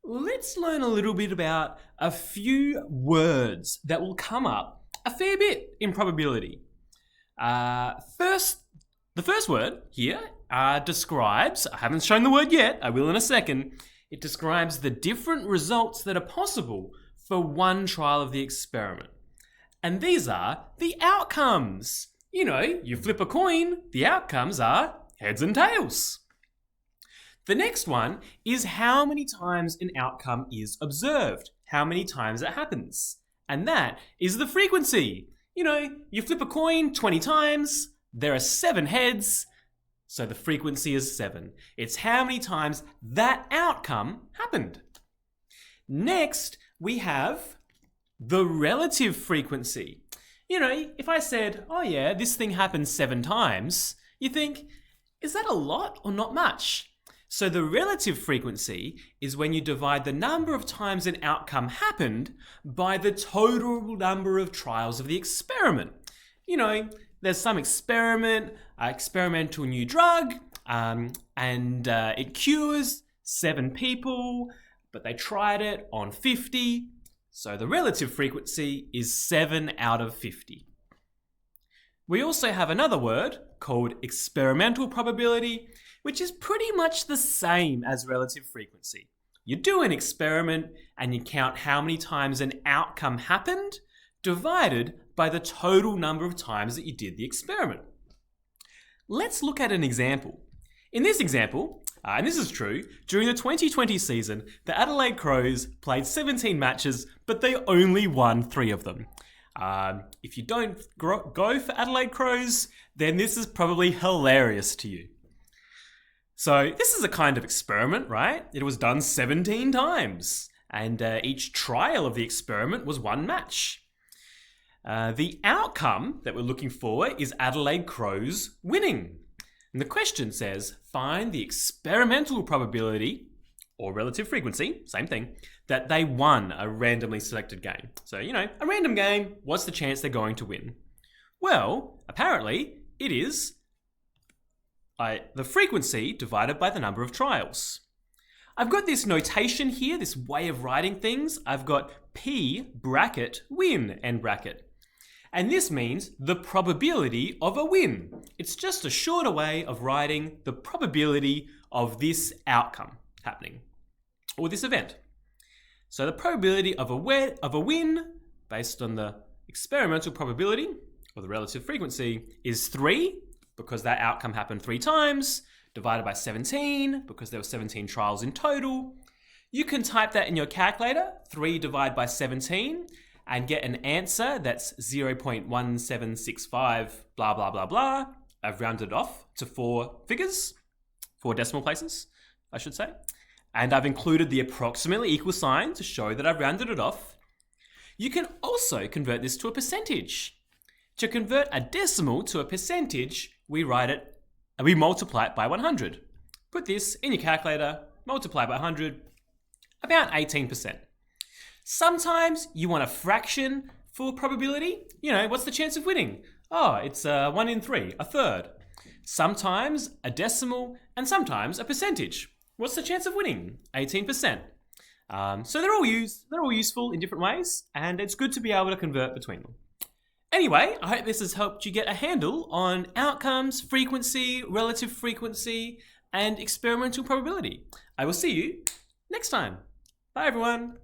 let's learn a little bit about a few words that will come up a fair bit in probability. The first word here describes, I haven't shown the word yet, I will in a second, it describes the different results that are possible for one trial of the experiment. And these are the outcomes. You know, you flip a coin, the outcomes are heads and tails. The next one is how many times an outcome is observed, how many times it happens. And that is the frequency. You know, you flip a coin 20 times, there are 7 heads, so the frequency is 7. It's how many times that outcome happened. Next, we have the relative frequency. You know, if I said, oh yeah, this thing happened 7 times, you think, is that a lot or not much? So the relative frequency is when you divide the number of times an outcome happened by the total number of trials of the experiment. You know, there's some experiment, experimental new drug, and it cures 7 people, but they tried it on 50. So the relative frequency is 7 out of 50. We also have another word called experimental probability, which is pretty much the same as relative frequency. You do an experiment and you count how many times an outcome happened divided by the total number of times that you did the experiment. Let's look at an example. In this example, and this is true, during the 2020 season, the Adelaide Crows played 17 matches, but they only won 3 of them. If you don't go for Adelaide Crows, then this is probably hilarious to you. So this is a kind of experiment, right? It was done 17 times, and each trial of the experiment was 1 match. The outcome that we're looking for is Adelaide Crows winning. And the question says, find the experimental probability, or relative frequency, same thing, that they won a randomly selected game. So, you know, a random game, what's the chance they're going to win? Well, apparently it is the frequency divided by the number of trials. I've got this notation here, this way of writing things. I've got P bracket win end bracket. And this means the probability of a win. It's just a shorter way of writing the probability of this outcome happening, or this event. So the probability of a win, based on the experimental probability, or the relative frequency, is 3, because that outcome happened 3 times, divided by 17, because there were 17 trials in total. You can type that in your calculator, 3 divided by 17, and get an answer that's 0.1765, blah, blah, blah, blah. I've rounded off to 4 figures, 4 decimal places, I should say. And I've included the approximately equal sign to show that I've rounded it off. You can also convert this to a percentage. To convert a decimal to a percentage, we multiply it by 100. Put this in your calculator, multiply by 100, about 18%. Sometimes you want a fraction for probability. You know, what's the chance of winning? Oh, it's 1 in 3, a third. Sometimes a decimal, and sometimes a percentage. What's the chance of winning? 18%. So they're all useful in different ways, and it's good to be able to convert between them. Anyway, I hope this has helped you get a handle on outcomes, frequency, relative frequency, and experimental probability. I will see you next time. Bye, everyone.